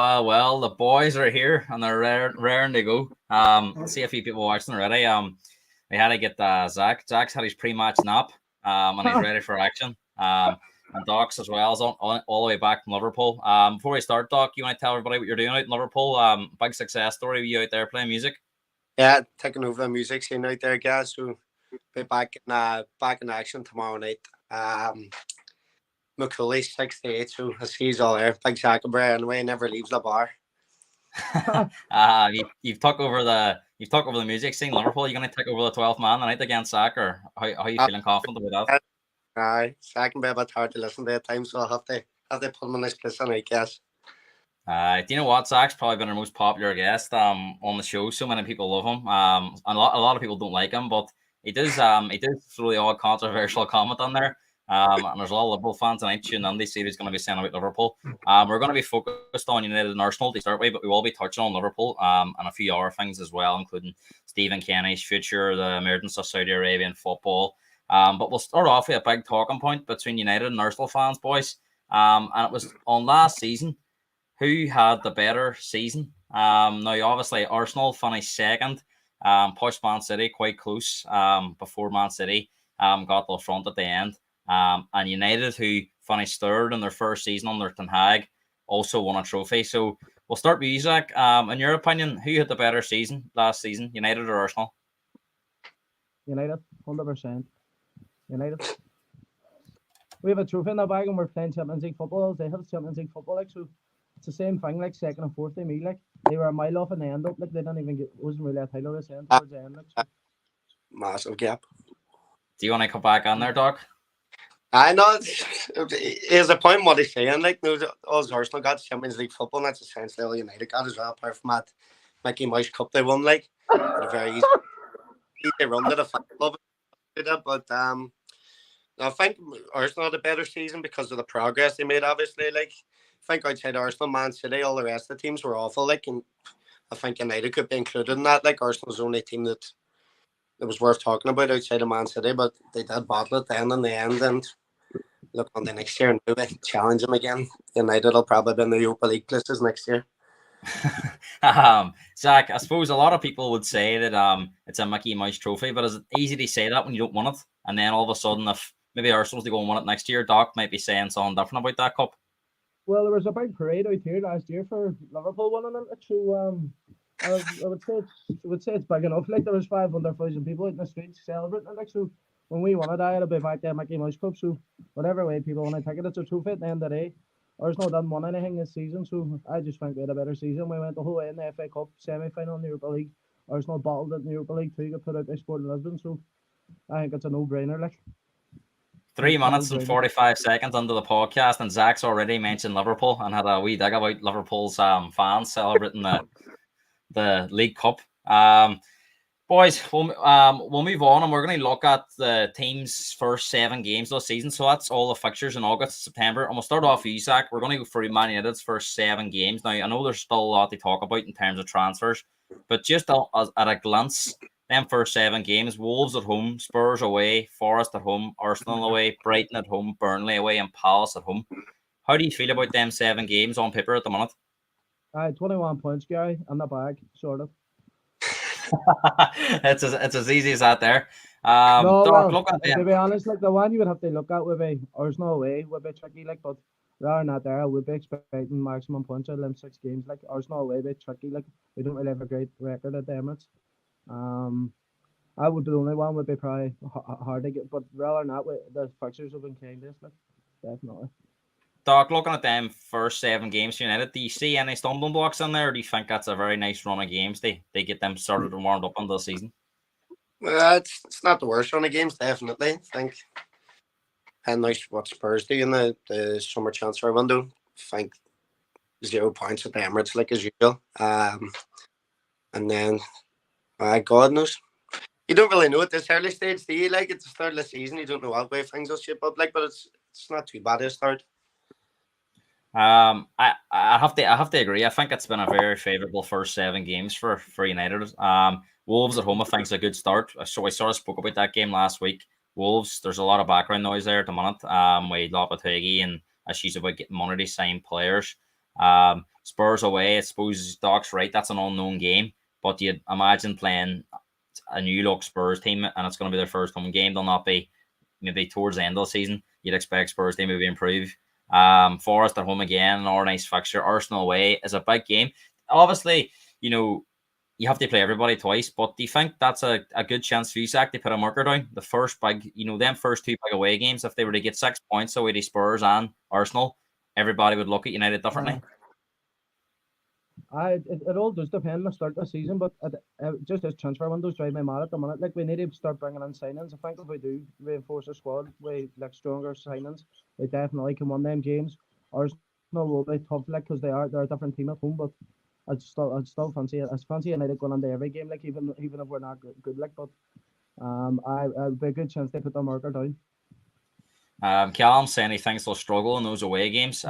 Well, the boys are here and they're raring to go. I see a few people watching already. We had to get Zach. Zach's had his pre-match nap, and he's ready for action. And Doc's as well is all the way back from Liverpool. Before we start, Doc, you want to tell everybody what you're doing out in Liverpool? Big success story. You out there playing music? Yeah, taking over the music scene out there, guys. So be back in action tomorrow night. McCulley 68, so I see he's all there. Big Zuckerberg anyway, never leaves the bar. You've took over the music scene, Liverpool. You're going to take over the 12th man tonight against Zach, or how are you feeling confident about that? Aye, Zach can be a bit hard to listen to at times, so I'll have to put him in his place tonight, guys. Do you know what? Zach's probably been our most popular guest on the show. So many people love him. A lot of people don't like him, but he does throw the odd controversial comment on there. And there's a lot of Liverpool fans tonight tuning in. They see he's going to be saying about Liverpool. We're going to be focused on United and Arsenal to start with, but we will be touching on Liverpool and a few other things as well, including Stephen Kenny's future, the emergence of Saudi Arabian football. But we'll start off with a big talking point between United and Arsenal fans, boys. And it was on last season. Who had the better season? Now, obviously, Arsenal finished second, pushed Man City quite close before Man City got to the front at the end. And United, who finished third in their first season under Ten Hag, also won a trophy. So we'll start with you, Zach. In your opinion, who had the better season last season, United or Arsenal? United, 100%. United. We have a trophy in the bag and we're playing Champions League football. They have Champions League football, so it's the same thing, second and fourth to me. They were a mile off in the end up, they didn't even get, wasn't really a title this end towards the end. So. Massive gap. Do you want to come back on there, Doc? I know there's a point in what he's saying. All Arsenal got Champions League football, and that's essentially all United got as well, apart from that Mickey Mouse Cup they won, a very easy run to the club. But I think Arsenal had a better season because of the progress they made, obviously. I think outside Arsenal, Man City, all the rest of the teams were awful. And I think United could be included in that. Arsenal's the only team that was worth talking about outside of Man City, but they did battle it then in the end. And look on the next year and maybe challenge them again. United will probably be in the Europa League places next year. Zach, I suppose a lot of people would say that it's a Mickey Mouse trophy, but is it easy to say that when you don't win it? And then all of a sudden, if maybe Arsenal's to go and win it next year, Doc might be saying something different about that cup. Well, there was a big parade out here last year for Liverpool winning it. So I would say it's big enough. There was 500,000 people out in the streets celebrating it. So when we won it, I had to be back there Mickey Mouse Cup. So whatever way people want to take it, it's a trophy at the end of the day. Arsenal didn't win anything this season, so I just think we had a better season. We went the whole way in the FA Cup semi-final in the Europa League. Arsenal battled it in the Europa League too, got put out by Sporting Lisbon, so I think it's a no-brainer. 3 minutes and 45 seconds into the podcast, and Zach's already mentioned Liverpool and had a wee dig about Liverpool's fans celebrating the League Cup. Boys, we'll move on, and we're going to look at the team's first 7 games this season. So that's all the fixtures in August, September. And we'll start off with you, Zach. We're going to go through Man United's first 7 games. Now, I know there's still a lot to talk about in terms of transfers, but just at a glance, them first 7 games: Wolves at home, Spurs away, Forest at home, Arsenal away, Brighton at home, Burnley away, and Palace at home. How do you feel about them 7 games on paper at the minute? 21 points, Gary, in the bag, sort of. It's as easy as that there. To be honest, the one you would have to look at would be Arsenal away, would be tricky, but rather than that there, I would be expecting maximum points out of them 6 games. Arsenal away would be tricky, we don't really have a great record at the Emirates. I would be the only one would be probably hard to get, but rather than that, the fixtures have been kind of definitely. Doc, looking at them first 7 games for United, do you see any stumbling blocks in there, or do you think that's a very nice run of games? They get them started and warmed up into the season? Well, it's not the worst run of games, definitely. I think and nice what Spurs do in the summer transfer window. I think 0 points at the Emirates, as usual. And then, God knows. You don't really know at this early stage, do you? At the start of the season, you don't know what way things will shape up, but it's not too bad at start. I have to agree. I think it's been a very favourable first 7 games for United. Wolves at home, I think, is a good start. So I sort of spoke about that game last week. Wolves, there's a lot of background noise there at the minute. With Lopetegui and issues about getting money to sign players. Spurs away, I suppose Doc's right. That's an unknown game, but you'd imagine playing a new look Spurs team, and it's going to be their first home game. They'll not be maybe towards the end of the season. You'd expect Spurs to maybe improve. Forest at home again, another nice fixture. Arsenal away is a big game. Obviously, you have to play everybody twice, but do you think that's a good chance for you, Zach, to put a marker down? The first big, them first two big away games, if they were to get 6 points away to Spurs and Arsenal, everybody would look at United differently. It all does depend on the start of the season, but just as transfer windows drive me mad at the minute. Like, we need to start bringing in signings. I think if we do reinforce the squad with like stronger signings, we definitely can win them games. Arsenal will be tough, like, because they're a different team at home, but I'd still fancy it. I fancy United going into every game, like, even if we're not good, like, but I'd be a good chance to put the marker down. Callum saying he thinks they'll struggle in those away games.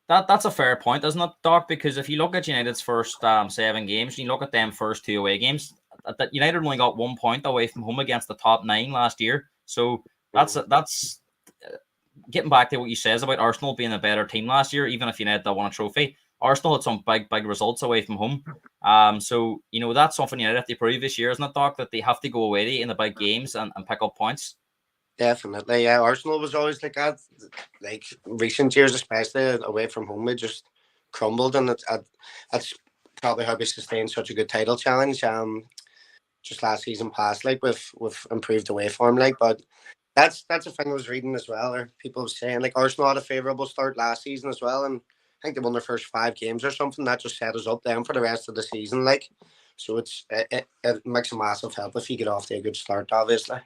That's a fair point, isn't it, Doc? Because if you look at United's first 7 games, you look at them first 2 away games, that United only got 1 point away from home against the top 9 last year. So that's getting back to what you says about Arsenal being a better team last year, even if United won a trophy. Arsenal had some big results away from home. So, that's something United have to prove this year, isn't it, Doc? That they have to go away in the big games and pick up points. Definitely, yeah. Arsenal was always like that. Like, recent years, especially away from home, we just crumbled, and that's probably how we sustained such a good title challenge. Just last season past, like, with improved away form, like, but that's a thing I was reading as well, or people were saying, like, Arsenal had a favourable start last season as well, and I think they won their first 5 games or something. That just set us up then for the rest of the season, like. So it makes a massive help if you get off to a good start, obviously.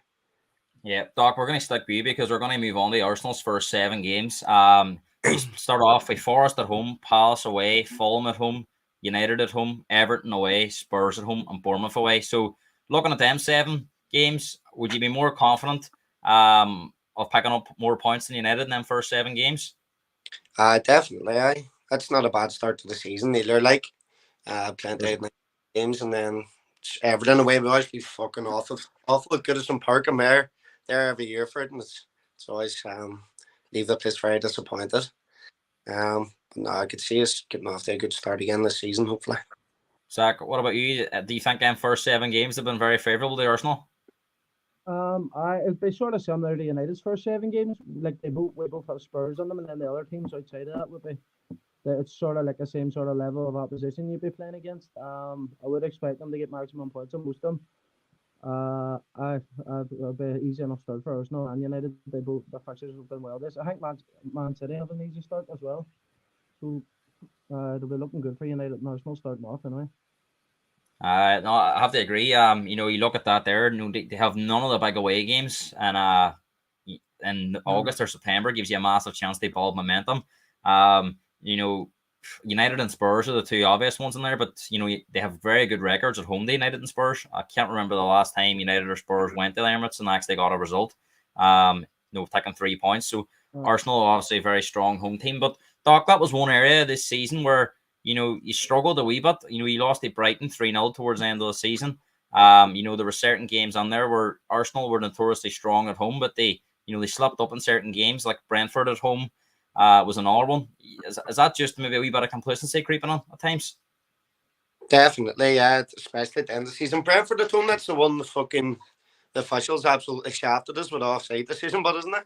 Yeah, Doc, we're going to stick with you because we're going to move on to Arsenal's first 7 games. We start off with Forest at home, Palace away, Fulham at home, United at home, Everton away, Spurs at home, and Bournemouth away. So, looking at them 7 games, would you be more confident of picking up more points than United in them first 7 games? Definitely. That's not a bad start to the season either. Like, plenty of games, and then Everton away. We always be fucking awful at Goodison Park, and they're there every year for it, and it's always leave the place very disappointed. But no, I could see us getting off to a good start again this season, hopefully. Zach, what about you? Do you think them first 7 games have been very favourable to Arsenal? It'd be sort of similar to United's first 7 games. Like, we both have Spurs on them, and then the other teams outside of that would be. It's sort of like the same sort of level of opposition you'd be playing against. I would expect them to get maximum points on most of them. It'll be an easy enough start for Arsenal and United. The fixtures have been well this. I think Man City have an easy start as well. So it'll be looking good for United and Arsenal starting off anyway. No, I have to agree. You look at that there. They have none of the big away games, and in August or September gives you a massive chance to build momentum. United and Spurs are the 2 obvious ones in there, but they have very good records at home to United and Spurs. I can't remember the last time United or Spurs went to the Emirates and actually got a result. Taking 3 points. So Arsenal are obviously a very strong home team. But Doc, that was one area this season where you struggled a wee bit. You lost to Brighton 3-0 towards the end of the season. There were certain games on there where Arsenal were notoriously strong at home, but they slipped up in certain games, like Brentford at home. Was another one. Is that just maybe a wee bit of complacency creeping on at times? Definitely, yeah. Especially at the end of the season. Brentford at home, that's the one the officials absolutely shafted us with offside decision, but isn't it?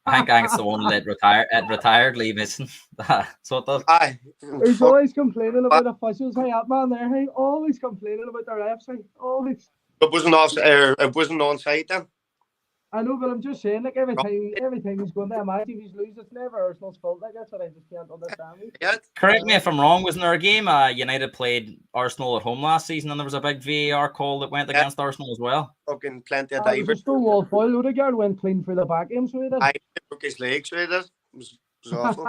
I think it's the one that retired Lee Mason. So it does. Aye. He's always complaining about officials. Hey, that man there, hey, always complaining about the refs. Hey, always. It wasn't offside. It wasn't onside then. I know, but I'm just saying, like, every time he's going to a match, if he's losing, it's never Arsenal's fault. Like, that's what I just can't understand. Yeah. Correct me if I'm wrong. Wasn't there a game United played Arsenal at home last season, and there was a big VAR call that went against Arsenal as well? Fucking plenty of divers. Stonewall foil. Odegaard went clean for the back game, so he did. I broke his leg, so he did. It was awful.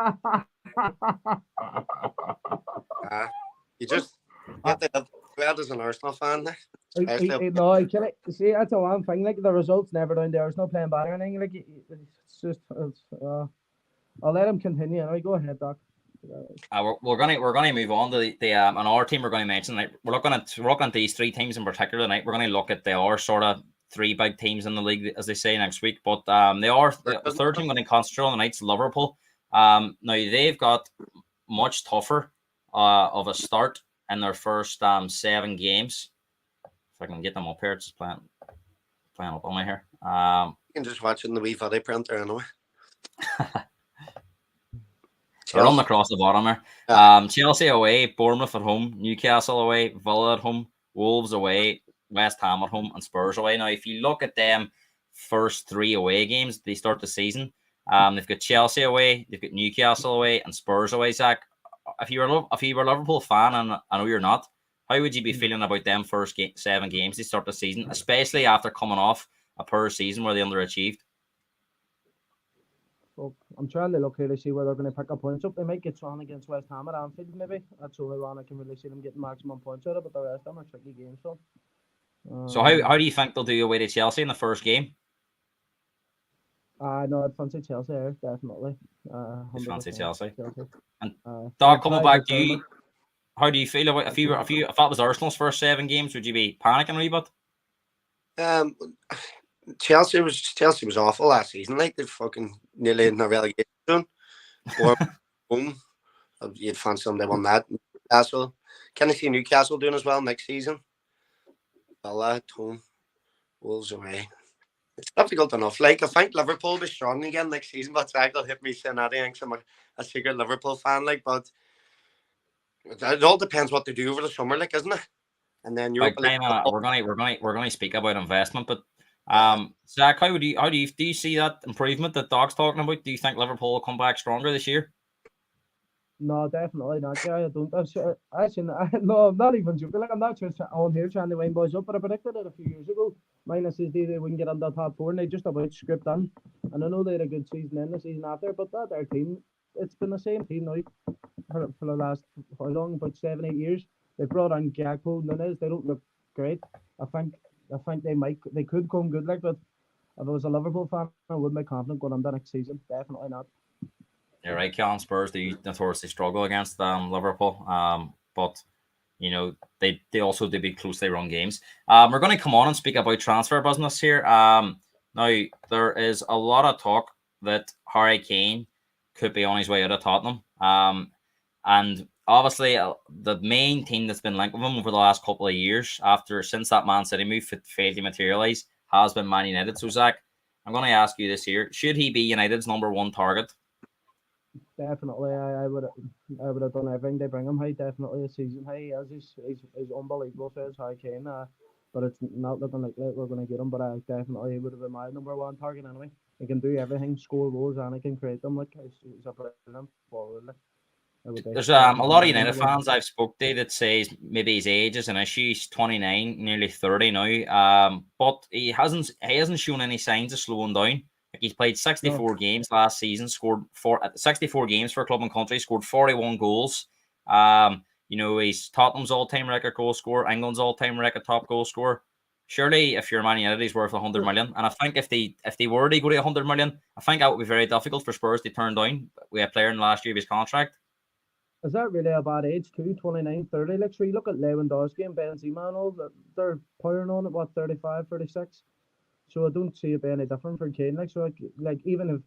You just have to have well as an Arsenal fan. No, I can't see. That's the one thing. Like, the results never down to Arsenal playing bad or anything. Like, it's just. I'll let him continue. Anyway, go ahead, Doc. We're gonna move on to the our team. We're going to mention, like, we're looking at these 3 teams in particular tonight. We're going to look at our sort of 3 big teams in the league, as they say, next week. But the third team going to concentrate on tonight's Liverpool. Now they've got much tougher of a start in their first 7 games. If I can get them up here, it's playing up on my here. You can just watch it in the wee video printer anyway. They're on across the bottom there. Yeah. Chelsea away, Bournemouth at home, Newcastle away, Villa at home, Wolves away, West Ham at home, and Spurs away. Now, if you look at them first 3 away games, they start the season. They've got Chelsea away, they've got Newcastle away, and Spurs away. Zach, if you were a Liverpool fan, and I know you're not, how would you be feeling about them first 7 games to start the season, especially after coming off a poor season where they underachieved? Well, I'm trying to look here to see where they're going to pick up points up. They might get Swan against West Ham at Anfield, maybe. That's the only one I can really see them getting maximum points out of, but the rest of them are tricky games. So how do you think they'll do away to Chelsea in the first game? No, I'd fancy Chelsea here, definitely. Fancy Chelsea. And Doc, coming back to you, how do you feel about if that was Arsenal's first 7 games, would you be panicking a wee bit? Chelsea was awful last season. Like they're fucking nearly in the relegation zone. Or home, you'd fancy them. They won that. Newcastle. Can I see Newcastle doing as well next season? Villa at home, Wolves away. It's difficult enough. Like I think Liverpool will be strong again next season, but Zach will hit me saying that. I think I'm a secret Liverpool fan. Like, but it all depends what they do over the summer, like, isn't it? And then you're we're going to speak about investment, but Zach, do you see that improvement that Doc's talking about? Do you think Liverpool will come back stronger this year? No, definitely not. Yeah, I don't. No, I'm not even joking. Like I'm not just on here trying to wind boys up, but I predicted it a few years ago. Minus is they wouldn't get under the top 4, and they just about script in. And I know they had a good season in the season after, but their team, it's been the same team now for the last how long? About 7-8 years. They brought on Gakpo, Nunes. They don't look great. I think they could come good, like, but if I was a Liverpool fan, I wouldn't be confident going on the next season. Definitely not. You're right, Callum. Spurs, they notoriously struggle against Liverpool. But you know they also do big closely run games. We're going to come on and speak about transfer business here. Now there is a lot of talk that Harry Kane could be on his way out of Tottenham. And obviously the main team that's been linked with him over the last couple of years, since that Man City move failed to materialise, has been Man United. So Zach, I'm going to ask you this here: should he be United's #1 target? Definitely, I would have done everything to bring him high. Definitely a season high. He's unbelievable. Says Harry Kane, but it's not looking like we're going to get him. But I definitely would have been my #1 target anyway. He can do everything, score goals, and he can create them. Like he's a brilliant forward. There's a lot of United fans I've spoke to that says maybe his age is an issue. He's 29, nearly 30 now. But he hasn't shown any signs of slowing down. Like he's played 64 games last season, scored 64 games for club and country, scored 41 goals. He's Tottenham's all-time record goal scorer, England's all-time record top goal scorer. Surely, if you're Man United, he's worth 100 million. And I think if they were to go to 100 million, I think that would be very difficult for Spurs to turn down. We had a player in the last year of his contract. Is that really a bad age too? 29, 30? Like, so you look at Lewandowski and Benzema and all, they're powering on at, 35, 36? So I don't see it being any different for Kane. Like even if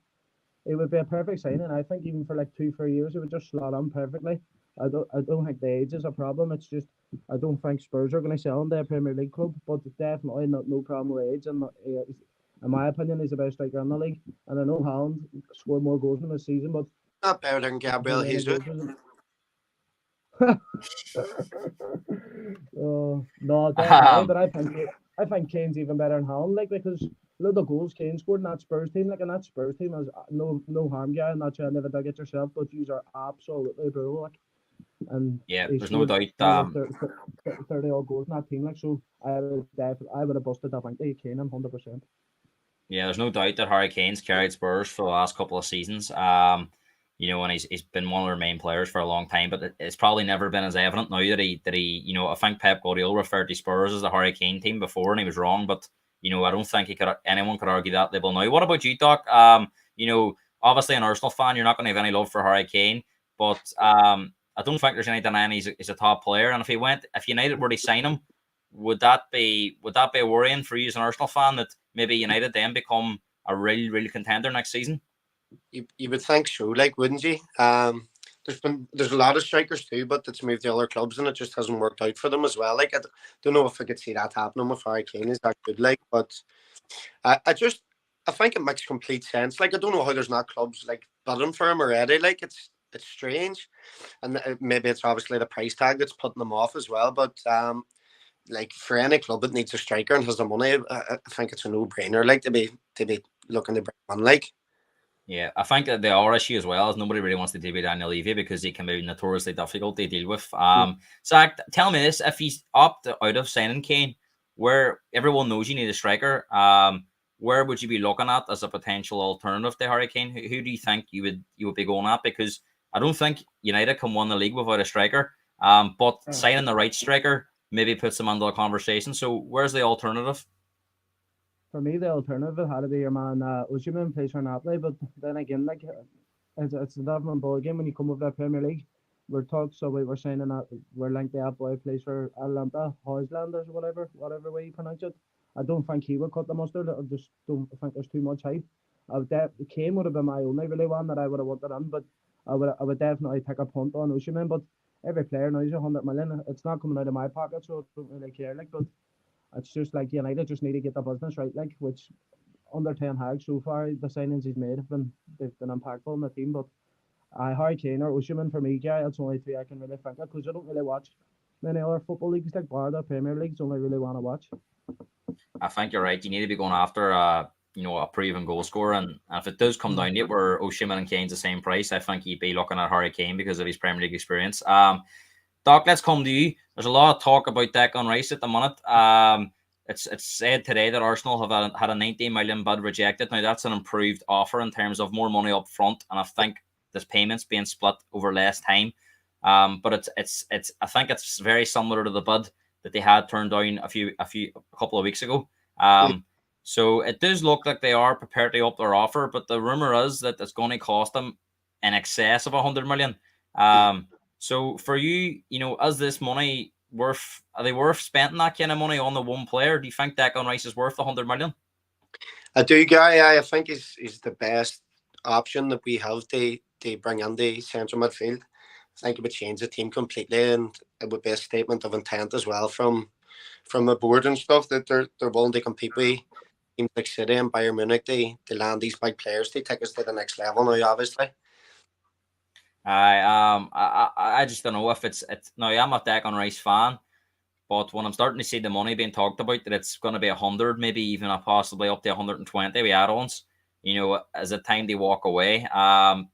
it would be a perfect signing, I think even for like 2-3 years, it would just slot in perfectly. I don't think the age is a problem. It's just I don't think Spurs are going to sell him to a Premier League club, but definitely no problem with age. And in my opinion, he's the best striker in the league. And I know Haaland scored more goals in this season, but not better than Gabriel Jesus. No, definitely. But I think Kane's even better than Haaland, like, because look at the goals Kane scored in that Spurs team. Like, and that Spurs team has no harm, guy. I'm not trying to never dig it yourself, but these are absolutely brutal. Like, and yeah, there's no doubt. 30 odd goals in that team. Like, so I would have busted that bank to Kane 100%. Yeah, there's no doubt that Harry Kane's carried Spurs for the last couple of seasons. And he's been one of their main players for a long time, but it's probably never been as evident now that he I think Pep Guardiola referred to Spurs as the Harry Kane team before, and he was wrong, but I don't think anyone could argue that label now. What about you, Doc? Obviously an Arsenal fan, you're not going to have any love for Harry Kane, but I don't think there's any denying he's a top player, and if United were to sign him, would that be worrying for you as an Arsenal fan that maybe United then become a real contender next season? You would think so, like, wouldn't you? there's a lot of strikers too, but it's moved to other clubs and it just hasn't worked out for them as well. Like don't know if I could see that happening with Harry Kane. Is that good? Like, but I think it makes complete sense. Like I don't know how there's not clubs like bidding for him already. Like it's strange, and maybe it's obviously the price tag that's putting them off as well. But like for any club that needs a striker and has the money, I think it's a no-brainer. Like to be looking to bring one. Like. Yeah, I think that the other issue as well is nobody really wants to deal with Daniel Levy because he can be notoriously difficult to deal with. Zach, tell me this: if he's opted out of signing Kane, where everyone knows you need a striker, where would you be looking at as a potential alternative to Harry Kane? Who do you think you would be going at? Because I don't think United can win the league without a striker. But signing the right striker maybe puts them under the conversation. So where's the alternative? For me, the alternative had to be your man Osimhen plays for Napoli, but then again, like it's a different ball game when you come over the Premier League. We're saying that we're linked to that boy plays for Atlanta, Hoyslanders, whatever way you pronounce it. I don't think he would cut the mustard. I just don't think there's too much hype. Kane would have been my only really one that I would have wanted in, but I would definitely take a punt on Osimhen. But every player knows 100 million. It's not coming out of my pocket, so I don't really care. Like, but it's just like United just need to get the business right, like which under Ten Hag so far the signings he's made they've been impactful in the team. But Harry Kane or Osimhen for me, guy, that's only two I can really think of because I don't really watch many other football leagues like bar the Premier League's only really want to watch. I think you're right. You need to be going after a proven goal scorer, and if it does come down to it where Osimhen and Kane's the same price, I think you'd be looking at Harry Kane because of his Premier League experience. Doc, let's come to you. There's a lot of talk about Declan Rice at the minute. It's said today that Arsenal have had a 19 million bid rejected. Now that's an improved offer in terms of more money up front, and I think this payment's being split over less time. But it's I think it's very similar to the bid that they had turned down a couple of weeks ago. So it does look like they are prepared to up their offer, but the rumor is that it's going to cost them in excess of 100 million. So for you, is this money are they worth spending that kind of money on the one player? Do you think Declan Rice is worth 100 million? I do, Guy. I think he's the best option that we have to bring in the central midfield. I think it would change the team completely, and it would be a statement of intent as well from the board and stuff that they're willing to compete with teams like City and Bayern Munich to land these big players to take us to the next level now, obviously. I just don't know if it's now. I'm a Declan Rice fan, but when I'm starting to see the money being talked about, that it's going to be 100, maybe even possibly up to 120 with add-ons, is it time to walk away?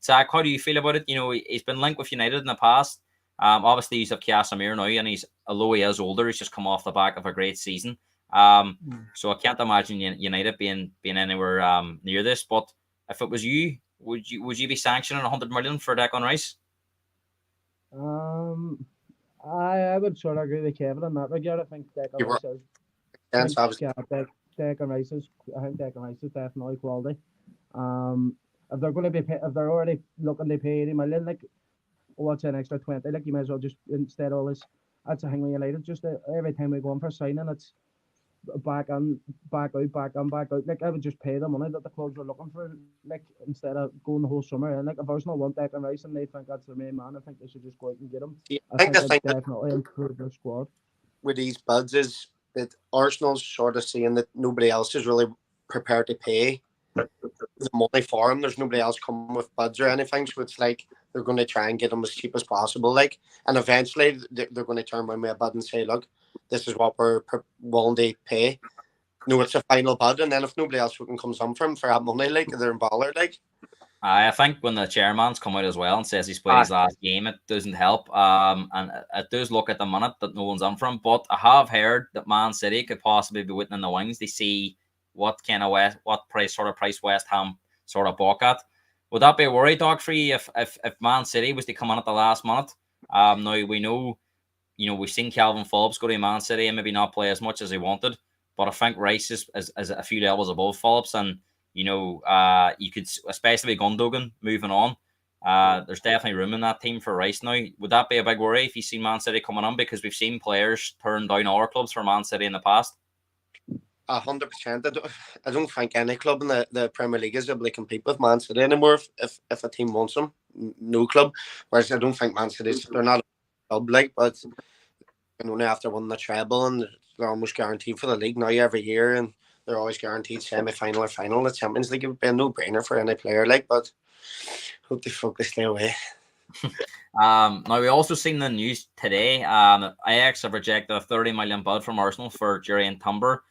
Zach, how do you feel about it? He's been linked with United in the past. Obviously he's of Casemiro now, and although he is older, he's just come off the back of a great season. So I can't imagine United being anywhere near this. But if it was you, would you be sanctioning 100 million for Declan Rice? I would sort of agree with Kevin in that regard. I think Declan Rice is definitely quality. If they're going to if they're already looking to pay 80 million, like what's an extra 20? Like you may as well just instead of all this. That's a thing with United. Just every time we go in for signing, it's back out. Like I would just pay the money that the clubs are looking for, like instead of going the whole summer. And like if Arsenal want Declan Rice and they think that's their main man, I think they should just go out and get him. Yeah, I think it definitely improve their squad. With these bids is that Arsenal's sort of seeing that nobody else is really prepared to pay the money for him. There's nobody else coming with bids or anything, so it's like they're going to try and get him as cheap as possible. Like, and eventually they're going to turn around with a bid and say, "Look, this is what we're willing to pay." It's a final bid, and then if nobody else can come some for him for that money, like they're bothered. Like, I think when the chairman's come out as well and says he's played his last game, it doesn't help. And it does look at the minute that no one's on for him. But I have heard that Man City could possibly be waiting in the wings to see what price West Ham sort of balk at. Would that be a worry, Doc, for you if Man City was to come on at the last minute? Now we know, we've seen Calvin Phillips go to Man City and maybe not play as much as he wanted, but I think Rice is a few levels above Phillips, and you could, especially Gundogan moving on. There's definitely room in that team for Rice now. Would that be a big worry if you see Man City coming on, because we've seen players turn down other clubs for Man City in the past? 100%. I don't think any club in the Premier League is able to compete with Man City anymore if a team wants them. no club. Whereas I don't think Man City's, they're not a club like, but only after winning the treble and they're almost guaranteed for the league now every year, and they're always guaranteed semi-final or final in the Champions League. It would be a no-brainer for any player like, but hope they stay away. Now we also seen the news today. Ajax have rejected a 30 million bid from Arsenal for Jurriën Timber.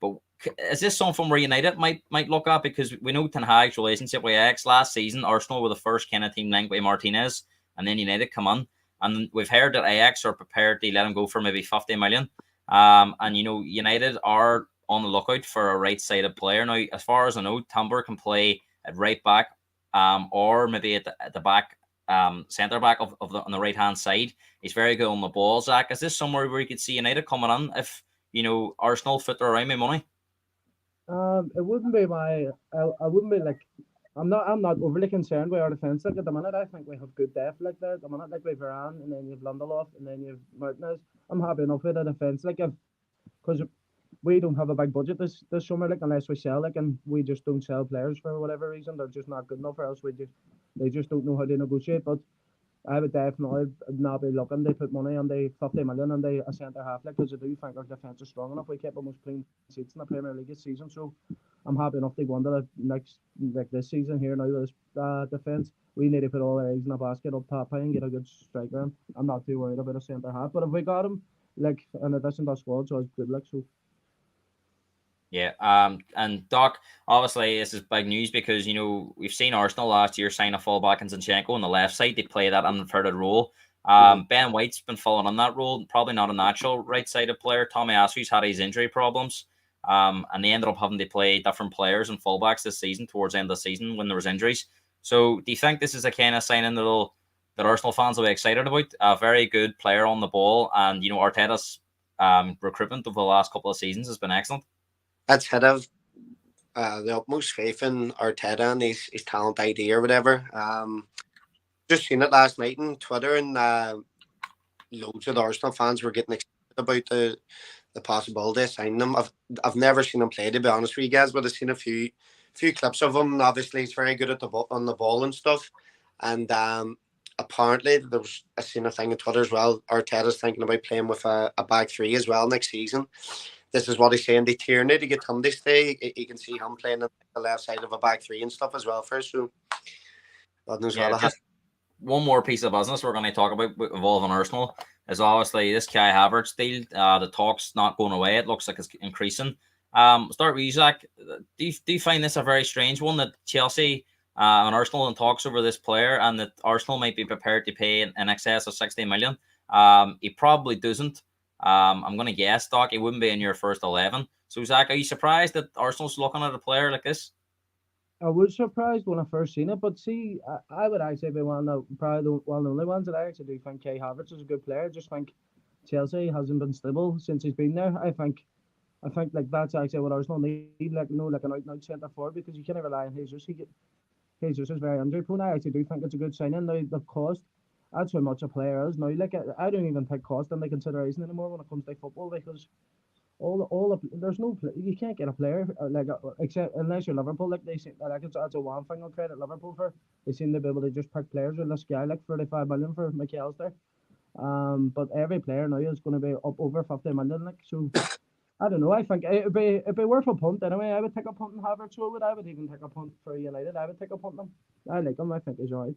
But is this something where United might look at? Because we know Ten Hag's relationship with Ajax last season. Arsenal were the first kind of team linked with Martinez, and then United come on. And we've heard that Ajax are prepared to let him go for maybe 50 million. And United are on the lookout for a right-sided player. Now, as far as I know, Timber can play at right back, or maybe at the back, centre back on the right hand side. He's very good on the ball. Zach, is this somewhere where you could see United coming on if Arsenal fit their around me money? It wouldn't be I wouldn't be like. I'm not overly concerned with our defence. Like at the minute, I think we have good depth like there. At the minute, like we have Varane, and then you have Lindelof, and then you have Martinez. I'm happy enough with the defence. Like because we don't have a big budget this summer, like unless we sell, like, and we just don't sell players for whatever reason. They're just not good enough, or else they just don't know how to negotiate. But I would definitely not be looking to put money on the 50 million on a centre half, like, because I do think our defence is strong enough. We kept almost clean seats in the Premier League this season, so I'm happy enough to go into the next, like this season here now with this defence. We need to put all our eggs in a basket up top high and get a good striker in. I'm not too worried about a centre half, but if we got him, like, in addition to our squad, so it's good, like, so. Yeah, and Doc, obviously this is big news because we've seen Arsenal last year sign a fullback in Zinchenko on the left side. They play that inverted role. Ben White's been falling on that role, probably not a natural right-sided player. Tommy Asu's had his injury problems, and they ended up having to play different players and fullbacks this season towards the end of the season when there was injuries. So, do you think this is a kind of signing that Arsenal fans will be excited about? A very good player on the ball, and Arteta's recruitment over the last couple of seasons has been excellent. That's head of the utmost faith in Arteta and his talent idea or whatever. Just seen it last night on Twitter, and loads of the Arsenal fans were getting excited about the possibility of signing him. I've never seen him play, to be honest with you guys, but I've seen a few clips of him. Obviously, he's very good on the ball and stuff. And apparently, I seen a thing on Twitter as well. Arteta's thinking about playing with a back three as well next season. This is what he's saying. They Tierney to get him to stay. You can see him playing on the left side of a back three and stuff as well first. So, God knows what just one more piece of business we're going to talk about involving Arsenal is obviously this Kai Havertz deal. The talk's not going away. It looks like it's increasing. Start with you, Zach. Do you find this a very strange one that Chelsea and Arsenal in talks over this player, and that Arsenal might be prepared to pay in excess of 60 million? He probably doesn't. I'm going to guess, Doc, he wouldn't be in your first 11. So, Zach, are you surprised that Arsenal's looking at a player like this? I was surprised when I first seen it, but see, I would actually be one of the only ones that I actually do think Kai Havertz is a good player. I just think Chelsea hasn't been stable since he's been there. I think like that's actually what Arsenal need, like an out-and-out centre forward, because you can't rely on Jesus. Jesus is very injury prone. I actually do think it's a good signing. Now the cost, that's how much a player is now. Like I don't even take cost into consideration anymore when it comes to football, because there's no you can't get a player like except unless you're Liverpool. Like they seem like that's a one thing I'll credit Liverpool for. They seem to be able to just pick players with this guy like 35 million for McAllister. But every player now is going to be up over 50 million. Like, so I don't know. I think it'd be worth a punt anyway. I would take a punt on Havertz. So I would even take a punt for United. I would take a punt on him. I like him. I think he's alright.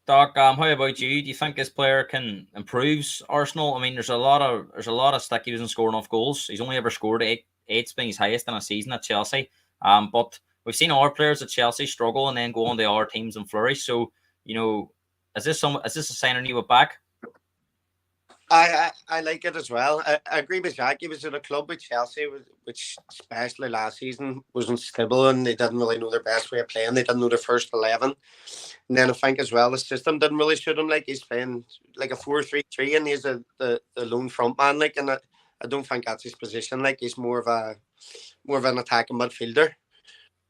Doc, how about you? Do you think this player can improve Arsenal? I mean, there's a lot of stick he doesn't score enough goals. He's only ever scored eight's been his highest in a season at Chelsea. But we've seen our players at Chelsea struggle and then go on to other teams and flourish. So, is this a signing you would back? I like it as well. I agree with Jack. He was at a club with Chelsea, which especially last season wasn't stable, and they didn't really know their best way of playing. They didn't know their first 11. And then I think as well the system didn't really suit him. Like he's playing like a 4-3-3, and he's the lone front man. Like, and I don't think that's his position. Like he's more of an attacking midfielder,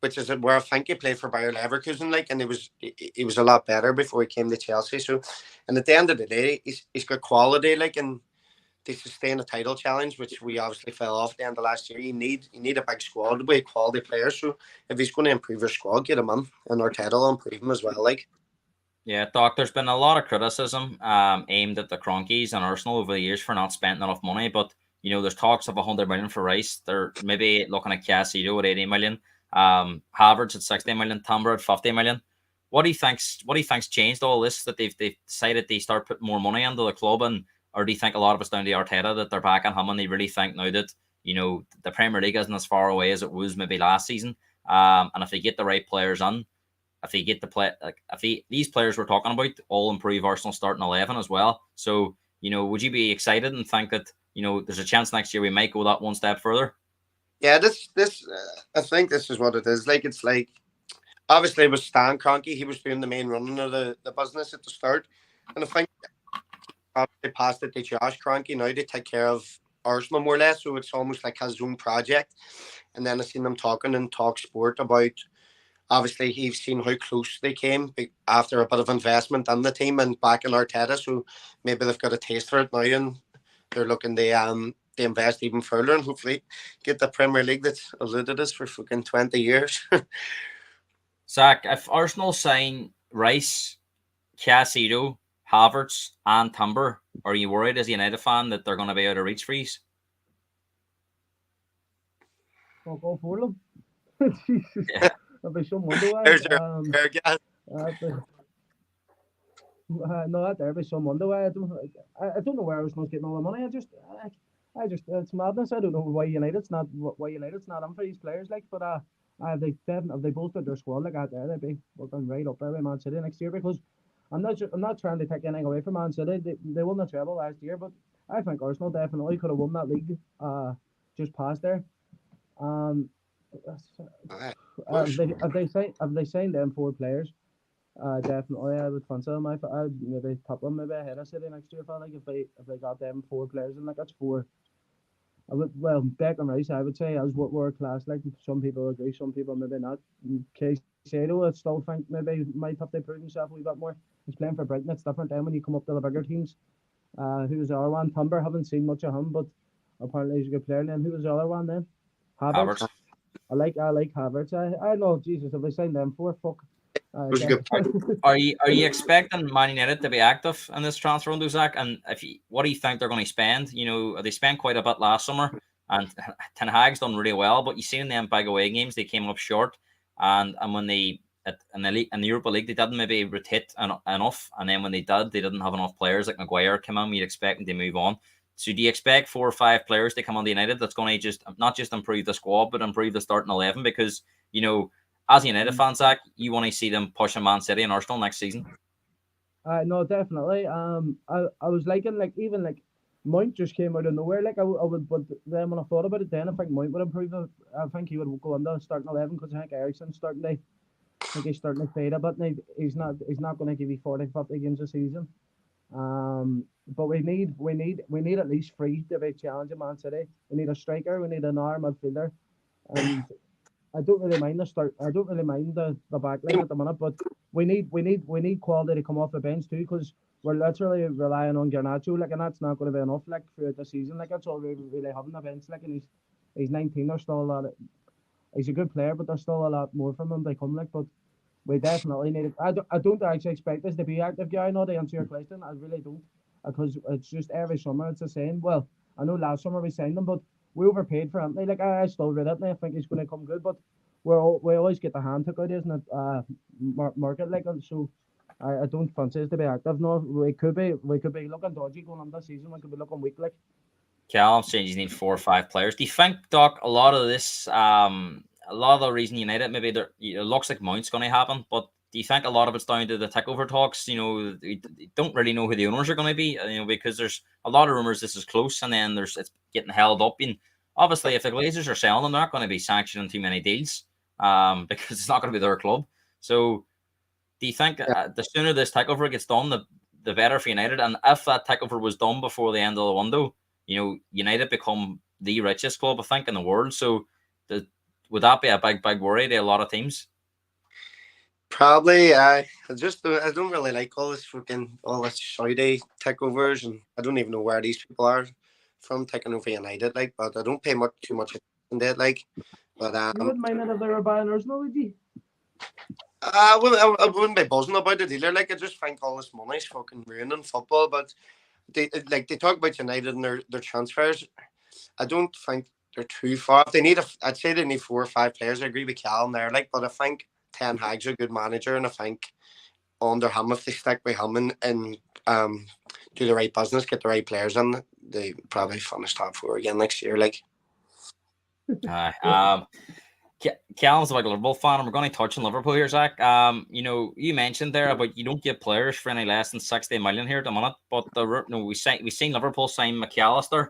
which is where I think he played for Bayer Leverkusen. Like, and he was a lot better before he came to Chelsea. So, and at the end of the day, he's got quality. Like, and to sustain a title challenge, which we obviously fell off at the end of last year, you need a big squad with quality players. So if he's going to improve your squad, get him in, and Arteta will improve him as well. Like, Yeah, Doc, there's been a lot of criticism aimed at the Cronkies and Arsenal over the years for not spending enough money, but there's talks of 100 million for Rice. They're maybe looking at Casino at 80 million, Havertz at 60 million, Timber at 50 million. What do you think's changed all this, that they've decided they start putting more money into the club, and or do you think a lot of it's down to Arteta that they're back on him and they really think now that the Premier League isn't as far away as it was maybe last season, and if they get the right players on, if they get the play, like these players we're talking about all improve Arsenal starting 11 as well. So would you be excited and think that there's a chance next year we might go that one step further? Yeah, this I think this is what it is. Like, it's like, obviously with Stan Kroenke, he was doing the main running of the business at the start, and I think they passed it to Josh Kroenke now to take care of Arsenal more or less. So it's almost like his own project. And then I seen them talking in Talk Sport about, obviously he's seen how close they came after a bit of investment in the team and back in Arteta. So maybe they've got a taste for it now, and they're looking to invest even further and hopefully get the Premier League that's eluded us for fucking 20 years. Zach, if Arsenal sign Rice, Casino, Havertz, and Timber, are you worried as a United fan that they're going to be out of reach for you? I'll go for them. Jesus. Yeah. There'll be some wonder why. There's your guess. No, there'll be some wonder why. I don't know where Arsenal's getting all the money. I just it's madness. I don't know why United's not in for these players. Like, but they definitely, if they bolstered their squad like that, there they'd be working right up there with Man City next year. Because I'm not trying to take anything away from Man City. They won the treble last year, but I think Arsenal definitely could have won that league. Just past there. If they signed them 4 players, definitely I would fancy them. I'd maybe top them maybe ahead of City next year. I like if they got them 4 players, and like that's 4. Beck and Rice, I would say, as what were class. Like, some people agree, some people maybe not. Caicedo, I still think maybe might have to prove himself a wee bit more. He's playing for Brighton. It's different then when you come up to the bigger teams. Who was the other one? Timber, haven't seen much of him, but apparently he's a good player. And then who was the other one then? Havertz. I like Havertz. I know, Jesus, if they signed them 4, fuck. Are you expecting Man United to be active in this transfer window, Zach? And what do you think they're going to spend? They spent quite a bit last summer, and Ten Hag's done really well. But you seen in them big away games, they came up short, and when they in the Europa League, they didn't maybe hit enough, and then when they did, they didn't have enough players. Like Maguire came in, you'd expect them to move on. So do you expect 4 or 5 players to come on the United that's going to just not just improve the squad, but improve the starting 11? Because as a United fan, Zach, you want to see them pushing Man City and Arsenal next season. No, definitely. I was liking, like, even like Mount just came out of nowhere. Like, I would, but then when I thought about it, then I think Mount would improve. I think he would go into starting 11 because I think Eriksen's starting to fade a bit. And he's not going to give you 40, 50 games a season. But we need at least 3 to be challenging Man City. We need a striker. We need an arm midfielder, and I don't really mind the back line at the minute, but we need quality to come off the bench too, because we're literally relying on Garnacho, like, and that's not going to be enough, like, throughout the season. Like, that's all we really have on the bench, like, and he's 19. There's still a lot. He's a good player, but there's still a lot more from him to come, like. But we definitely need it. I don't actually expect us to be active, guy. Not to answer your question, I really don't, because it's just every summer it's the same. Well, I know last summer we signed him, but we overpaid for Anthony. Like, I still read it, and I think he's going to come good, but we always get the hand took out, isn't it? Market, like, so I don't fancy us to be active. No, we could be looking dodgy going on this season. We could be looking weak, like. Cal saying you need 4 or 5 players. Do you think, Doc, a lot of this, a lot of the reason United maybe it looks like Mount's going to happen, but do you think a lot of it's down to the takeover talks? We don't really know who the owners are going to be, because there's a lot of rumors this is close, and then it's getting held up. And obviously, if the Glazers are selling them, they're not going to be sanctioning too many deals, because it's not going to be their club. So, do you think the sooner this takeover gets done, the better for United? And if that takeover was done before the end of the window, United become the richest club, I think, in the world. So, would that be a big worry to a lot of teams? Probably. I don't really like all this Saudi takeovers, and I don't even know where these people are from taking over United. Like, but I don't pay too much attention to it. Like, but you wouldn't mind it if they were buying Arsenal, would you? I wouldn't be buzzing about it either. Like I just think all this money's fucking ruining football. But they talk about United and their transfers. I don't think they're too far. If they need I'd say they need 4 or 5 players. I agree with Callum there. Like, but I think Ten Hag's a good manager, and I think under him, if they stick by him and do the right business, get the right players in, they probably finish top 4 again next year. Like, Callum's a big Liverpool fan, and we're going to touch on Liverpool here, Zach. You mentioned there about you don't get players for any less than 60 million here at the minute, but we've seen Liverpool sign McAllister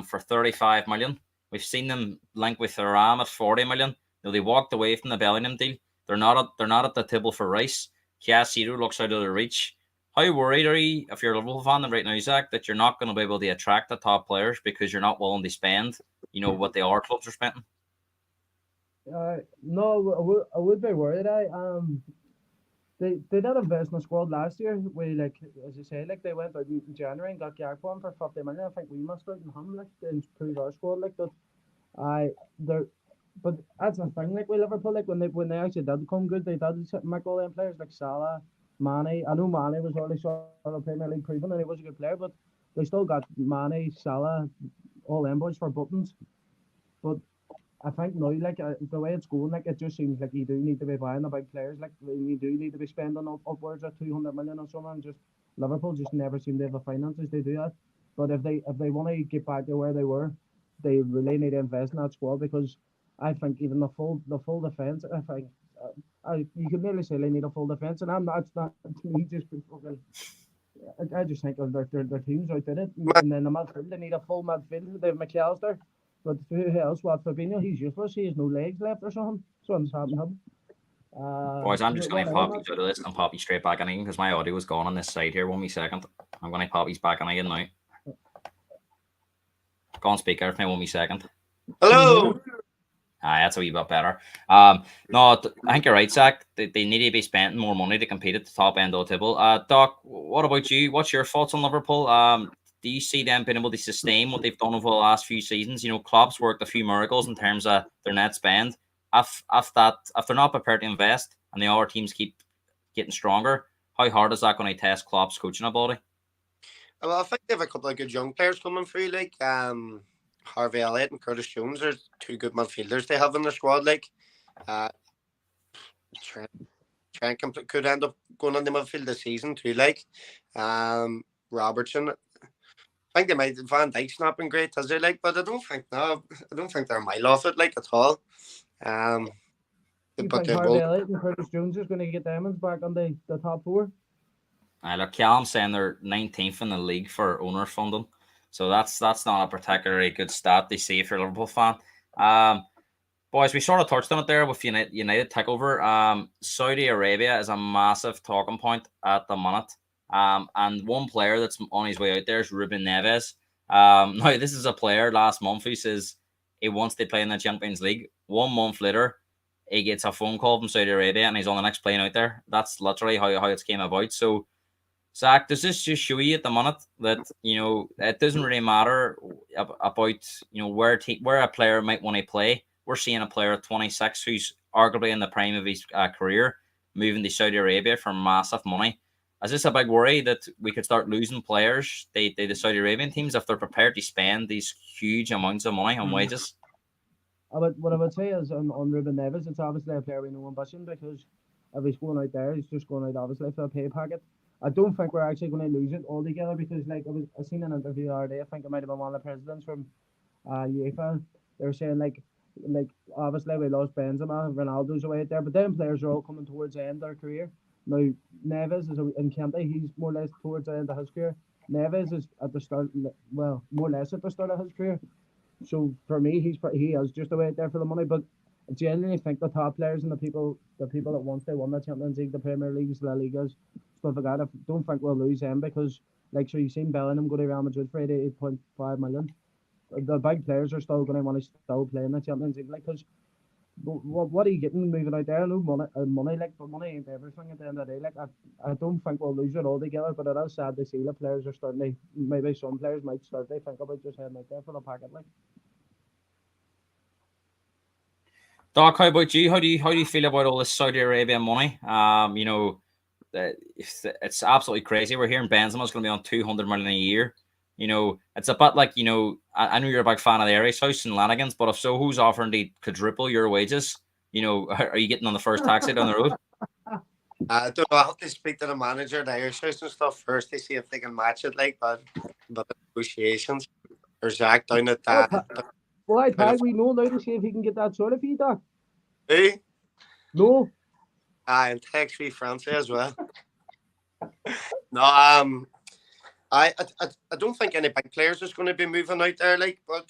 for 35 million. We've seen them link with Thuram at 40 million. They walked away from the Bellingham deal. They're not at the table for Rice. Casino looks out of their reach. How worried are you, if you're a Liverpool fan right now, Zach, that you're not going to be able to attract the top players because you're not willing to spend, what the other clubs are spending? No, I would be worried. They did invest in the squad last year. Like as you say, like they went out in January and got Gakpo for 50 million. I think we must out in him like to improve our squad like that. But that's the thing. Like with Liverpool, like when they actually did come good, they did make all them players like Salah, Mane. I know Mane was already sort of Premier League proven and he was a good player, but they still got Mane, Salah, all them boys for buttons. But I think now, like the way it's going, like it just seems like you do need to be buying the big players. Like you do need to be spending upwards of 200 million or something. Just Liverpool just never seem to have the finances to do that. But if they want to get back to where they were, they really need to invest in that squad because I think even the full defense. I think you could nearly say they need a full defense, and I'm not. It's not to me just fucking. I just think their teams outdid it, and then the midfield they need a full midfield. They have McAllister. But who else? What Fabinho? He's useless. He has no legs left or something. Something's happened to him. Boys, I'm just going to pop you out of this and pop you straight back in again because my audio was gone on this side here. 1 wee second. I'm going to pop you back in again now. Go on speaker for me 1 wee second. hello. That's a wee bit better. No, I think you're right, Zach. They need to be spending more money to compete at the top end of the table. Doc, what about you? What's your thoughts on Liverpool? Do you see them being able to sustain what they've done over the last few seasons? Klopp's worked a few miracles in terms of their net spend. If they're not prepared to invest and the other teams keep getting stronger, how hard is that going to test Klopp's coaching ability? Well, I think they have a couple of good young players coming through, like Harvey Elliott and Curtis Jones are 2 good midfielders they have in their squad. Like Trent could end up going on the midfield this season too. Like Robertson. I think they might. Van Dijk's not been great, has he? Like, but I don't think they're a mile off it, like at all. You think Harvey Elliott and Curtis Jones is going to get diamonds back on the top 4? Look, Callum's saying they're 19th in the league for owner funding, so that's not a particularly good stat to see if you're a Liverpool fan. Boys, we sort of touched on it there with United takeover. Saudi Arabia is a massive talking point at the minute. And one player that's on his way out there is Ruben Neves. Now, this is a player last month who says he wants to play in the Champions League. 1 month later, he gets a phone call from Saudi Arabia and he's on the next plane out there. That's literally how it came about. So, Zach, does this just show you at the minute that, it doesn't really matter about, where a player might want to play? We're seeing a player at 26 who's arguably in the prime of his career moving to Saudi Arabia for massive money. Is this a big worry that we could start losing players, the Saudi Arabian teams, if they're prepared to spend these huge amounts of money on wages? What I would say is on Ruben Neves, it's obviously a player we know ambition because if he's going out there, he's just going out obviously for a pay packet. I don't think we're actually going to lose it altogether because I seen an interview the other day. I think it might have been one of the presidents from UEFA. They were saying like obviously we lost Benzema, Ronaldo's away out there, but then players are all coming towards the end of their career. Now, Neves is in Kente, he's more or less towards the end of his career. Neves is at the start, well, more or less at the start of his career. So for me, he is just away out there for the money. But I genuinely think the top players and the people that once they won the Champions League, the Premier Leagues, La Ligas, stuff like that, I don't think we'll lose them because, like, so you've seen Bellingham go to Real Madrid for 88.5 million. The big players are still going to want to still play in the Champions League, like, because what are you getting moving out there? No money, like, but money ain't everything at the end of the day. Like, I don't think we'll lose it all together, but it is sad to see the players are starting to, maybe some players might start to think about just heading out there for the packet, like. Doc, how about you? How do you feel about all this Saudi Arabian money? It's absolutely crazy. We're hearing Benzema's going to be on 200 million a year. It's a bit like I know you're a big fan of the Irish House and Lanigans, but if so, who's offering to quadruple your wages? Are you getting on the first taxi down the road? I don't know. I have to speak to the manager, the Irish House and stuff first to see if they can match it. But the negotiations. There's Zach down at Well, that. well, Tag, we know now to see if he can get that sort of fee, Doc. Hey, No. and tax free France as well. No, I don't think any big players is going to be moving out there. But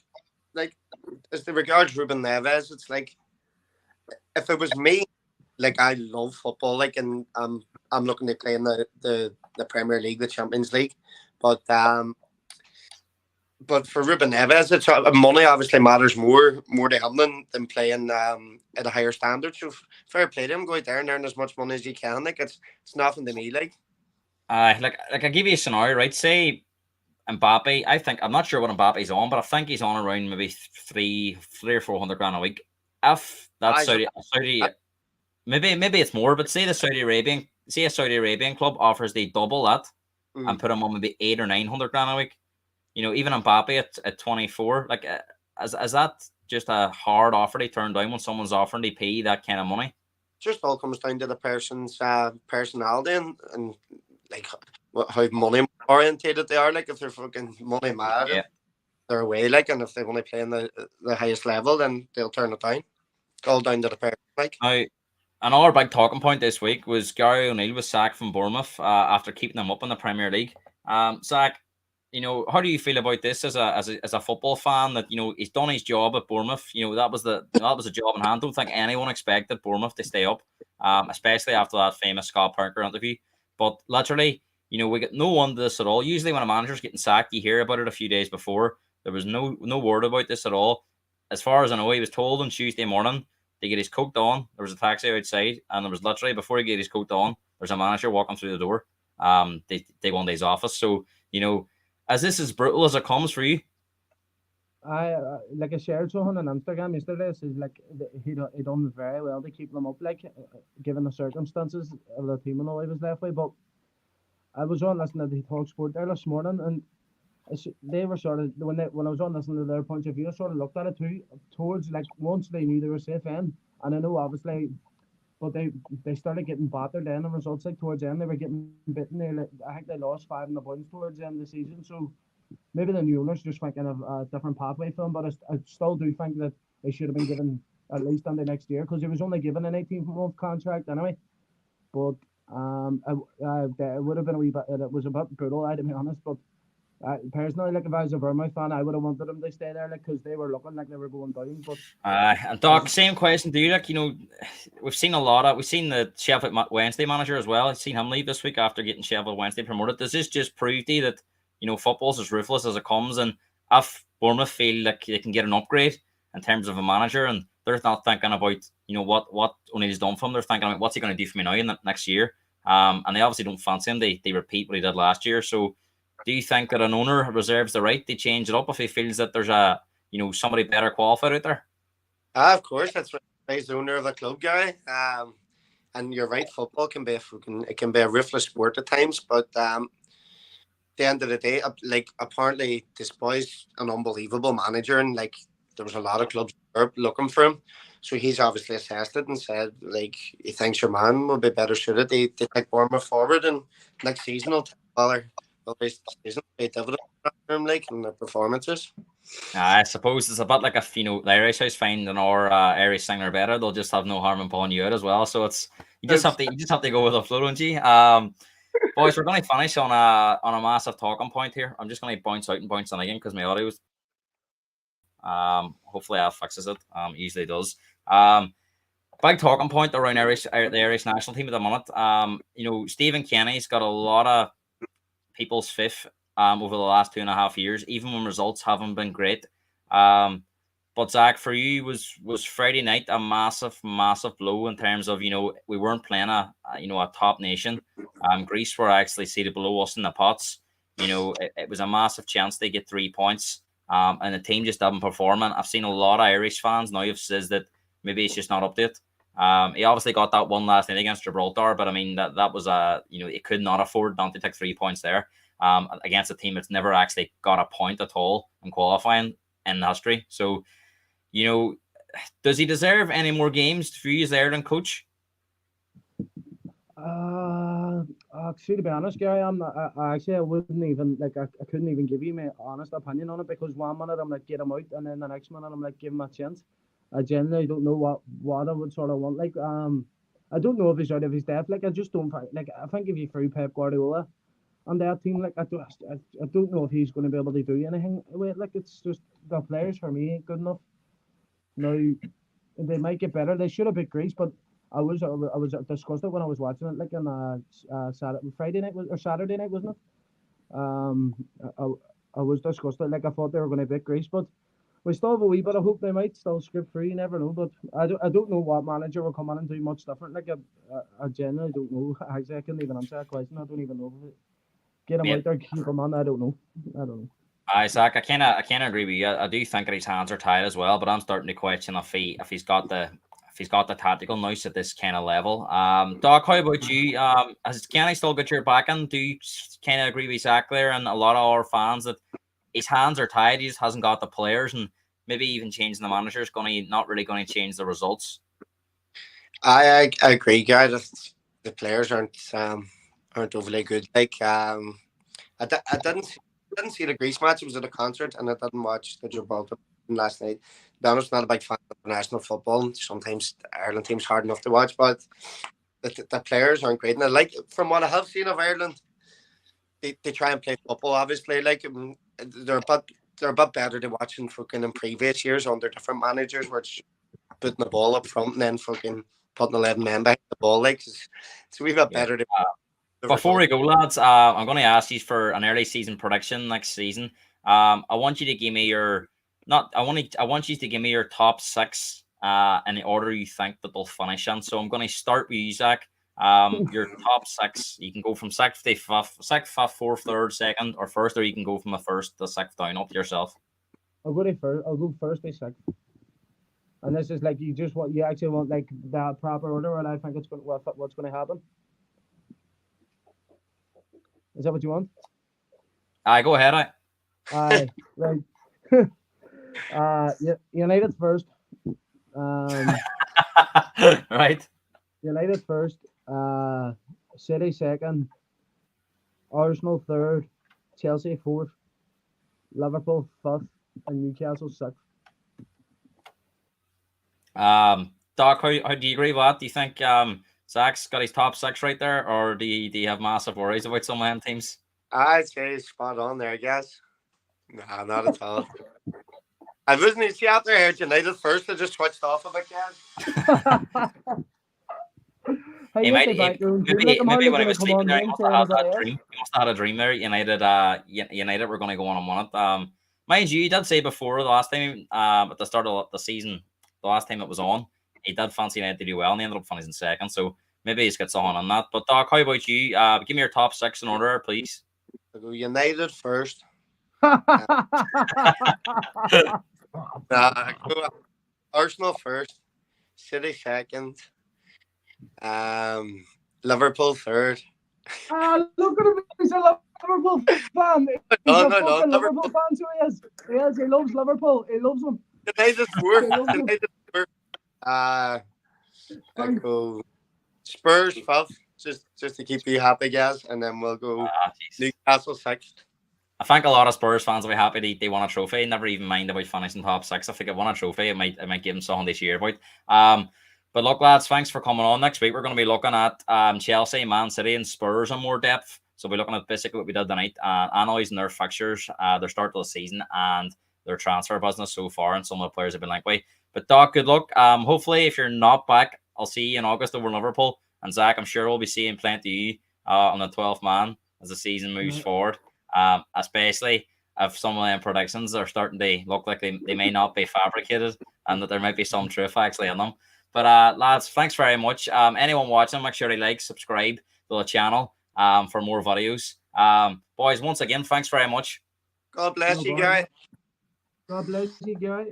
as the regards Ruben Neves, it's like if it was me, I love football, and I'm looking to play in the Premier League, the Champions League, but for Ruben Neves, it's money obviously matters more to him than playing at a higher standard. So fair play to him, go out there and earn as much money as you can. It's nothing to me. I give you a scenario, right? Say Mbappe. I'm not sure what Mbappe's on, but I think he's on around maybe three or 400 grand a week. If that's Saudi, maybe it's more, but say a Saudi Arabian club offers they double that and put him on maybe 800 or 900 grand a week. Even Mbappe at 24, is that just a hard offer to turn down when someone's offering to pay that kind of money? Just all comes down to the person's personality and how money orientated they are. If they're fucking money mad, they're away. And if they want to play in the highest level, then they'll turn it down. It's all down to the person. Now, another big talking point this week was Gary O'Neill was sacked from Bournemouth after keeping them up in the Premier League. Zach, how do you feel about this as a football fan? That he's done his job at Bournemouth. That was the job in hand. I don't think anyone expected Bournemouth to stay up, especially after that famous Scott Parker interview. But literally, we get no one to this at all. Usually, when a manager's getting sacked, you hear about it a few days before. There was no word about this at all. As far as I know, he was told on Tuesday morning to get his coat on. There was a taxi outside, and there was literally before he get his coat on, there's a manager walking through the door. They go into his office. So as this is brutal as it comes for you. I shared something on Instagram yesterday. It says he done very well to keep them up, given the circumstances of the team and all he was left with. But I was on listening to the Talk Sport there this morning, and they were sort of when I was on listening to their point of view, I sort of looked at it too towards once they knew they were safe in, and I know obviously, but they started getting battered then, and results towards the end they were getting bitten. I think they lost 5 in the points towards the end of the season. So maybe the new owners just thinking of a different pathway for him, but I still do think that they should have been given at least until next year because he was only given an 18-month contract anyway. But it would have been a wee bit. It was a bit brutal, to be honest. But personally, if I was a Bournemouth fan, I would have wanted them to stay there, because they were looking like they were going down. But and Doc, same question to you. We've seen the Sheffield Wednesday manager as well. I've seen him leave this week after getting Sheffield Wednesday promoted. Does this just prove to you that football's as ruthless as it comes, and if Bournemouth feel like they can get an upgrade in terms of a manager, and they're not thinking about what O'Neill's done for them, they're thinking about what's he going to do for me now in the next year, and they obviously don't fancy him. They repeat what he did last year. So do you think that an owner reserves the right to change it up if he feels that there's somebody better qualified out there? Of course, that's what he's the owner of a club, Gary. And you're right, football can be a ruthless sport at times, but the end of the day, apparently this boy's an unbelievable manager, and there was a lot of clubs looking for him. So he's obviously assessed it and said he thinks your man will be better suited to take Bournemouth forward, and next season will pay dividends from and their performances. I suppose it's a bit like if the Irish House find an Irish singer better, they'll just have no harm in pulling you out as well. So it's you just have to go with the flow, don't you? Boys, we're going to finish on a massive talking point here. I'm just going to bounce out and bounce in again because my audio's. Hopefully that fixes it. Usually does. Big talking point around the Irish national team at the minute. Stephen Kenny's got a lot of people's fifth over the last 2.5 years, even when results haven't been great. But Zach, for you, was Friday night a massive blow in terms of we weren't playing a top nation. Greece were actually seated below us in the pots. It was a massive chance they get 3 points. And the team just didn't perform. And I've seen a lot of Irish fans now have says that maybe he's just not up to it. He obviously got that one last night against Gibraltar, but I mean that was he could not afford not to take 3 points there. Against a team that's never actually got a point at all in qualifying in history. So, does he deserve any more games for you as the Ireland coach? Actually, to be honest, Gary, I'm not. I wouldn't even I couldn't even give you my honest opinion on it, because one minute I'm like, get him out, and then the next minute I'm like, give him a chance. I genuinely don't know what I would sort of want. I don't know if he's out of his depth. I just don't I think if you threw Pep Guardiola on that team, I don't know if he's going to be able to do anything with it. It's just the players for me ain't good enough. Now they might get better. They should have beat Greece, but I was disgusted when I was watching it, on Friday night or Saturday night, wasn't it? I was disgusted. I thought they were going to beat Greece, but we still have a wee bit of hope they might still script free. You never know, but I don't know what manager will come in and do much different. I genuinely don't know. Actually, I couldn't even answer that question. I don't even know. Get him out there, keep him on. I don't know. Isaac, I kind of agree with you. I do think that his hands are tied as well, but I'm starting to question if he's got the tactical nous at this kind of level. Doc, how about you? Has Kenny still got your backing? Do you kind of agree with Zach there and a lot of our fans that his hands are tied? He just hasn't got the players, and maybe even changing the manager is not really going to change the results. I agree, guys. The players aren't overly good. I didn't see the Greece match. It was at a concert, and I didn't watch the Gibraltar last night. I'm not a big fan of international football. Sometimes the Ireland team's hard enough to watch, but the players aren't great. And from what I have seen of Ireland, they try and play football. Obviously, they're a bit better to watch in previous years under different managers, where it's putting the ball up front and then putting 11 men behind the ball. So we've got better to. Before we go, lads, I'm going to ask you for an early season prediction next season. I want you to give me your I want you to give me your top 6 in the order you think that they'll finish in. So I'm going to start with you, Zach. Your top 6. You can go from 6th to 5th, 4th, 3rd, 2nd, or 1st, or you can go from the 1st to 6th down. Up to yourself. I'll go first to 6th. And this is you actually want that proper order, and I think it's what's going to happen. Is that what you want? Go ahead. United first. Right. United first. City second. Arsenal third. Chelsea fourth. Liverpool fifth, and Newcastle sixth. Doc, how do you agree with that? Do you think Zach's got his top 6 right there, or do you have massive worries about some of them teams? I'd say he's spot on there, I guess. Nah, not at all. I wasn't after I heard United first. I just switched off a bit, guys. Maybe when he was sleeping there, he must have had that dream. He must have had a dream there. United were going to go on and win it. Mind you, he did say before the last time, at the start of the season, the last time it was on, he did fancy United to do well, and he ended up finishing second. So maybe he's got someone on that. But Doc, how about you? Give me your top 6 in order, please. I'll go United first. Arsenal first. City second. Liverpool third. Look at him! He's a Liverpool fan. He's a fucking Liverpool fan. So he is. He loves Liverpool. He loves them. United fourth. I go Spurs fifth, just to keep you happy, guys, and then we'll go Newcastle sixth. I think a lot of Spurs fans will be happy they won a trophy. Never even mind about finishing top 6. I think if they won a trophy, it might give them something this year about. But look, lads, thanks for coming on. Next week we're going to be looking at Chelsea, Man City, and Spurs in more depth. So we're looking at basically what we did tonight, analysing their fixtures, their start of the season, and their transfer business so far. And some of the players have been like, wait. But Doc, good luck. Hopefully, if you're not back, I'll see you in August over Liverpool. And Zach, I'm sure we'll be seeing plenty of you on the 12th man as the season moves forward. Especially if some of them predictions are starting to look like they may not be fabricated and that there might be some truth actually in them. But lads, thanks very much. Anyone watching, make sure to subscribe to the channel for more videos. Boys, once again, thanks very much. God bless you, guys. God bless you, guys.